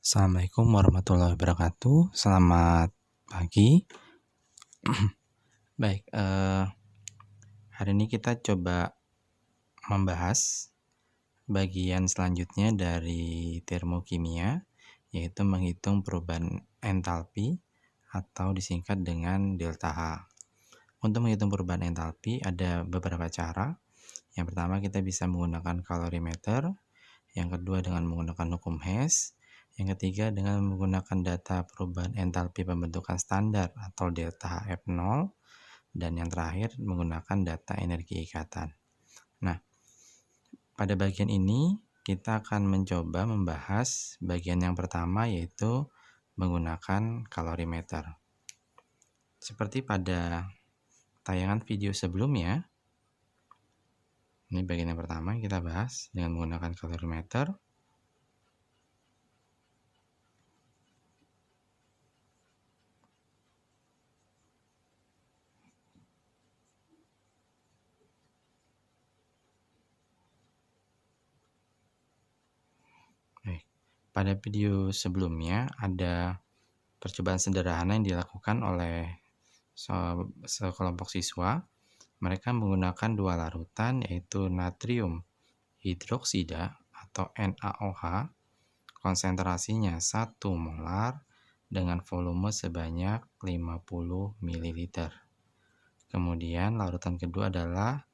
Assalamualaikum warahmatullahi wabarakatuh. Selamat pagi. Baik, hari ini kita coba membahas bagian selanjutnya dari termokimia, yaitu menghitung perubahan entalpi atau disingkat dengan delta H. Untuk menghitung perubahan entalpi ada beberapa cara. Yang pertama, kita bisa menggunakan kalorimeter. Yang kedua, dengan menggunakan hukum Hess. Yang ketiga, dengan menggunakan data perubahan entalpi pembentukan standar atau delta HF0. Dan yang terakhir, menggunakan data energi ikatan. Nah, pada bagian ini kita akan mencoba membahas bagian yang pertama, yaitu menggunakan kalorimeter. Seperti pada tayangan video sebelumnya, ini bagian yang pertama kita bahas dengan menggunakan kalorimeter. Pada video sebelumnya ada percobaan sederhana yang dilakukan oleh sekelompok siswa. Mereka menggunakan dua larutan, yaitu natrium hidroksida atau NaOH, konsentrasinya 1 molar dengan volume sebanyak 50 ml. Kemudian larutan kedua adalah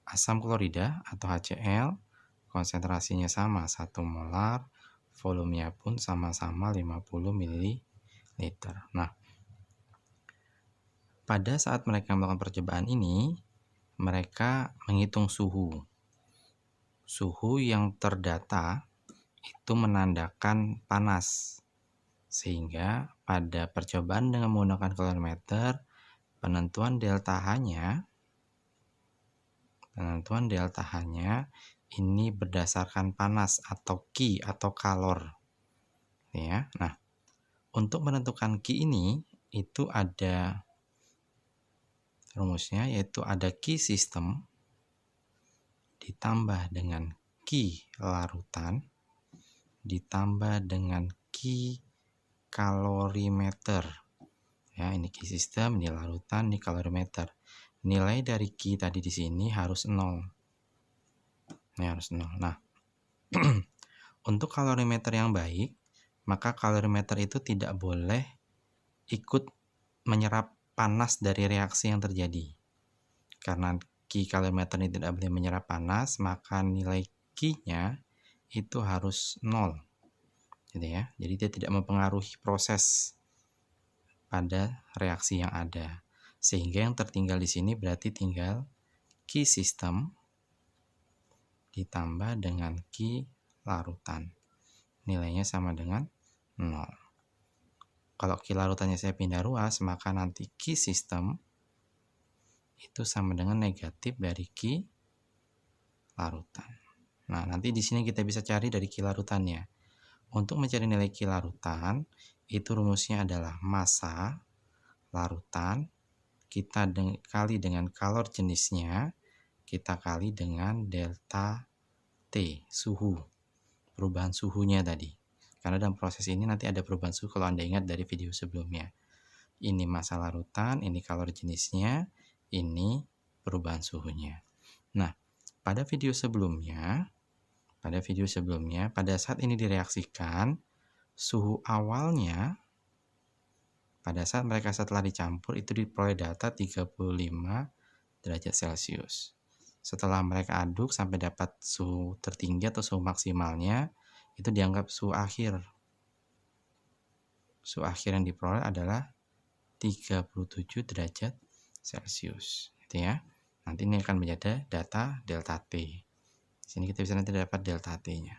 asam klorida atau HCl, konsentrasinya sama 1 molar, volumenya pun sama-sama 50 ml. Nah, pada saat mereka melakukan percobaan ini, mereka menghitung suhu. Suhu yang terdata itu menandakan panas. Sehingga pada percobaan dengan menggunakan kalorimeter, penentuan delta H-nya ini berdasarkan panas atau Ki atau kalor. Ya. Nah, untuk menentukan Ki ini itu ada rumusnya, yaitu ada Ki sistem ditambah dengan Ki larutan ditambah dengan Ki kalorimeter. Ya, ini Ki sistem, ini larutan, ini kalorimeter. Nilai dari Ki tadi di sini harus 0. Ini harus 0. Nah, untuk kalorimeter yang baik, maka kalorimeter itu tidak boleh ikut menyerap panas dari reaksi yang terjadi. Karena Ki kalorimeter ini tidak boleh menyerap panas, maka nilai Ki-nya itu harus 0. Gitu ya. Jadi dia tidak mempengaruhi proses pada reaksi yang ada. Sehingga yang tertinggal di sini berarti tinggal Ki sistem ditambah dengan Ki larutan. Nilainya sama dengan 0. Kalau Ki larutannya saya pindah ruas, maka nanti Ki sistem itu sama dengan negatif dari Ki larutan. Nah, nanti di sini kita bisa cari dari Ki larutannya. Untuk mencari nilai Ki larutan, itu rumusnya adalah massa larutan, kita kali dengan kalor jenisnya, kita kali dengan delta T, suhu, perubahan suhunya tadi. Karena dalam proses ini nanti ada perubahan suhu kalau Anda ingat dari video sebelumnya. Ini massa larutan, ini kalor jenisnya, ini perubahan suhunya. Nah, pada video sebelumnya, pada saat ini direaksikan, suhu awalnya, pada saat mereka setelah dicampur, itu diperoleh data 35 derajat Celcius. Setelah mereka aduk sampai dapat suhu tertinggi atau suhu maksimalnya, itu dianggap suhu akhir. Suhu akhir yang diperoleh adalah 37 derajat Celcius. Gitu ya. Nanti ini akan menjadi data delta T. Di sini kita bisa nanti dapat delta T-nya.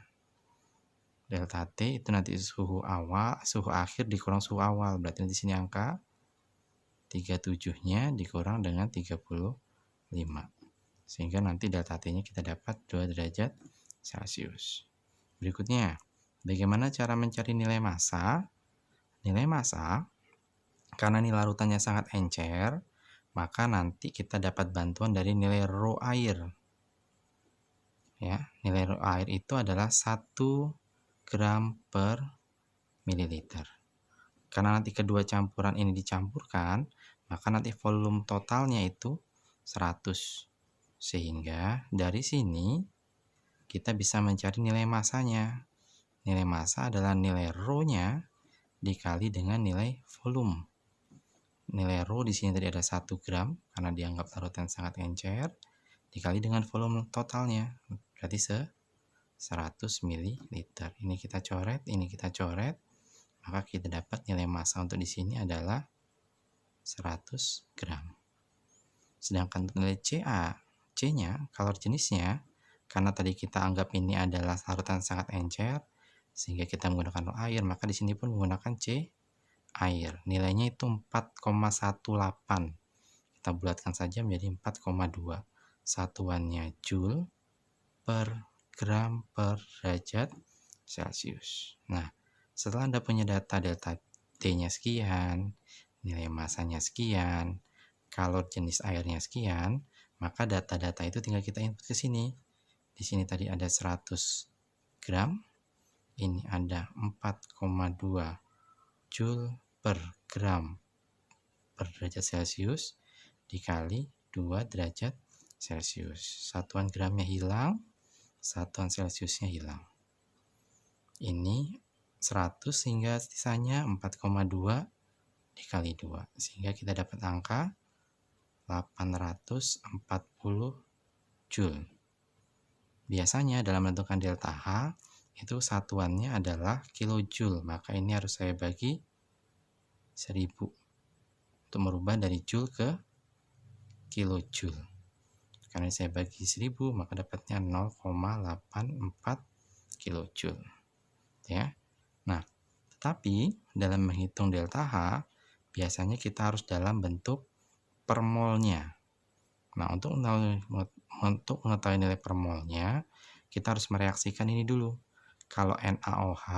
Delta T itu nanti suhu awal, suhu akhir dikurang suhu awal. Berarti di sini angka 37-nya dikurang dengan 35. Sehingga nanti delta T-nya kita dapat 2 derajat Celcius. Berikutnya, bagaimana cara mencari nilai massa? Nilai massa, karena nilai larutannya sangat encer, maka nanti kita dapat bantuan dari nilai rho air. Ya, nilai rho air itu adalah 1 gram per mililiter. Karena nanti kedua campuran ini dicampurkan, maka nanti volume totalnya itu 100. Sehingga dari sini kita bisa mencari nilai massanya. Nilai massa adalah nilai rho-nya dikali dengan nilai volume. Nilai rho di sini tadi ada 1 gram karena dianggap larutan sangat encer, dikali dengan volume totalnya, berarti 100 ml. Ini kita coret, ini kita coret, maka kita dapat nilai massa untuk di sini adalah 100 gram. Sedangkan nilai C-nya, kalor jenisnya, karena tadi kita anggap ini adalah larutan sangat encer, sehingga kita menggunakan air, maka di sini pun menggunakan C air. Nilainya itu 4,18. Kita bulatkan saja menjadi 4,2. Satuannya joule per gram per derajat Celcius. Nah, setelah Anda punya data delta T-nya sekian, nilai massanya sekian, kalor jenis airnya sekian, maka data-data itu tinggal kita input ke sini. Di sini tadi ada 100 gram, ini ada 4,2 joule per gram per derajat Celcius dikali 2 derajat Celcius. Satuan gramnya hilang, satuan Celciusnya hilang. Ini 100 sehingga sisanya 4,2 dikali 2. Sehingga kita dapat angka 840 joule. Biasanya dalam menentukan delta H itu satuannya adalah kilojoule, maka ini harus saya bagi 1000 untuk merubah dari joule ke kilojoule. Karena saya bagi 1000 maka dapatnya 0,84 kilojoule. Ya. Nah, tetapi dalam menghitung delta H biasanya kita harus dalam bentuk per molnya. Nah, untuk mengetahui nilai per molnya, kita harus mereaksikan ini dulu. Kalau NaOH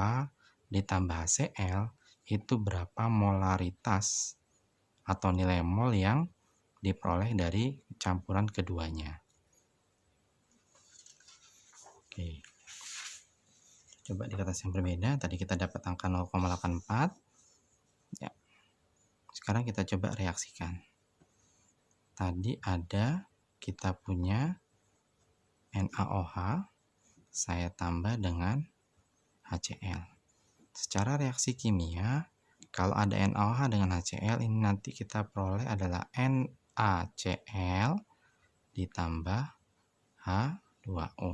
ditambah HCl, itu berapa molaritas atau nilai mol yang diperoleh dari campuran keduanya. Oke. Coba di kertas yang berbeda, tadi kita dapat angka 0,84. Ya. Sekarang kita coba reaksikan. Tadi kita punya NaOH, saya tambah dengan HCl. Secara reaksi kimia, kalau ada NaOH dengan HCl, ini nanti kita peroleh adalah NaCl ditambah H2O.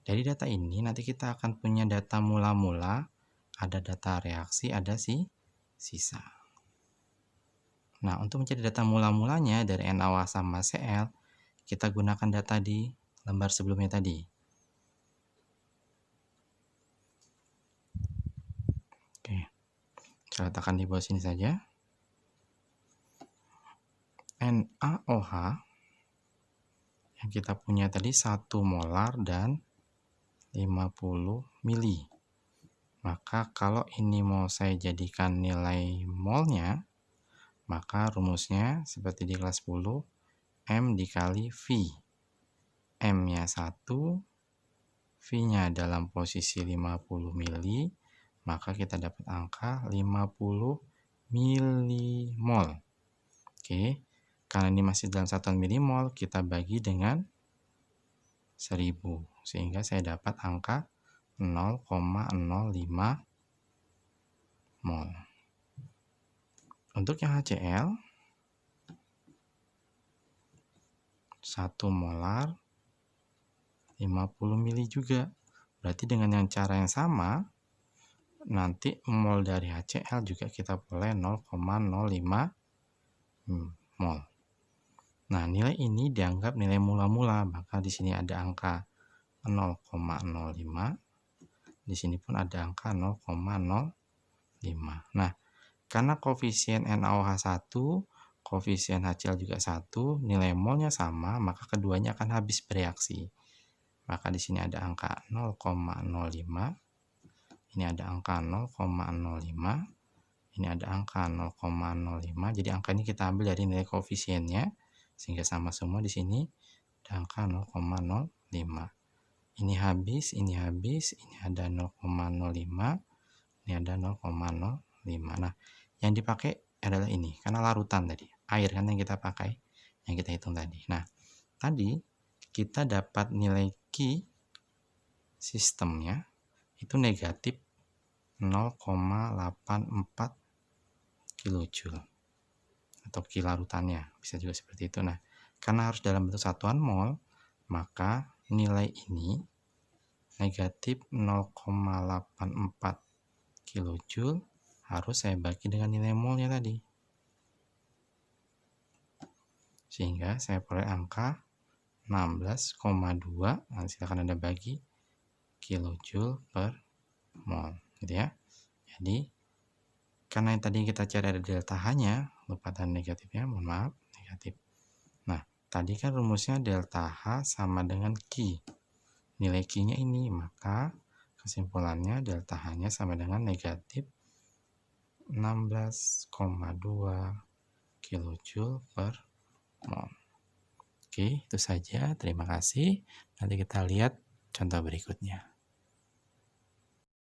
Dari data ini nanti kita akan punya data mula-mula, ada data reaksi, ada sisa. Nah, untuk mencari data mula-mulanya dari NaOH sama Cl, kita gunakan data di lembar sebelumnya tadi. Oke, saya letakkan di bawah sini saja. NaOH yang kita punya tadi 1 molar dan 50 mili. Maka kalau ini mau saya jadikan nilai molnya, maka rumusnya seperti di kelas 10, M dikali V. M-nya 1, V-nya dalam posisi 50 mili, maka kita dapat angka 50 milimol. Oke, karena ini masih dalam satuan milimol, kita bagi dengan 1000, sehingga saya dapat angka 0,05 mol. Untuk yang HCl, 1 molar 50 mili juga. Berarti dengan yang cara yang sama, nanti mol dari HCl juga kita peroleh 0,05 mol. Nah, nilai ini dianggap nilai mula-mula, maka di sini ada angka 0,05. Di sini pun ada angka 0,05. Nah, karena koefisien NaOH 1, koefisien HCl juga 1, nilai molnya sama, maka keduanya akan habis bereaksi. Maka di sini ada angka 0,05. Ini ada angka 0,05. Ini ada angka 0,05. Jadi angka ini kita ambil dari nilai koefisiennya, sehingga sama semua di sini ada angka 0,05. Ini habis, ini ada 0,05, ini ada 0,05. Nah, yang dipakai adalah ini, karena larutan tadi. Air kan yang kita pakai, yang kita hitung tadi. Nah, tadi kita dapat nilai Q sistemnya itu negatif 0,84 kilojoule atau Q larutannya, bisa juga seperti itu. Nah, karena harus dalam bentuk satuan mol, maka nilai ini negatif 0,84 kilojoule harus saya bagi dengan nilai molnya tadi. Sehingga saya peroleh angka 16,2, nah, silakan Anda bagi kilojoule per mol, gitu ya. Jadi, karena yang tadi kita cari ada delta H-nya, lupa tanda negatifnya, mohon maaf, negatif. Nah, tadi kan rumusnya delta H sama dengan Q. Nilai Q-nya ini, maka kesimpulannya delta H-nya sama dengan negatif 16,2 kilojoule per mol. Oke, itu saja. Terima kasih. Nanti kita lihat contoh berikutnya.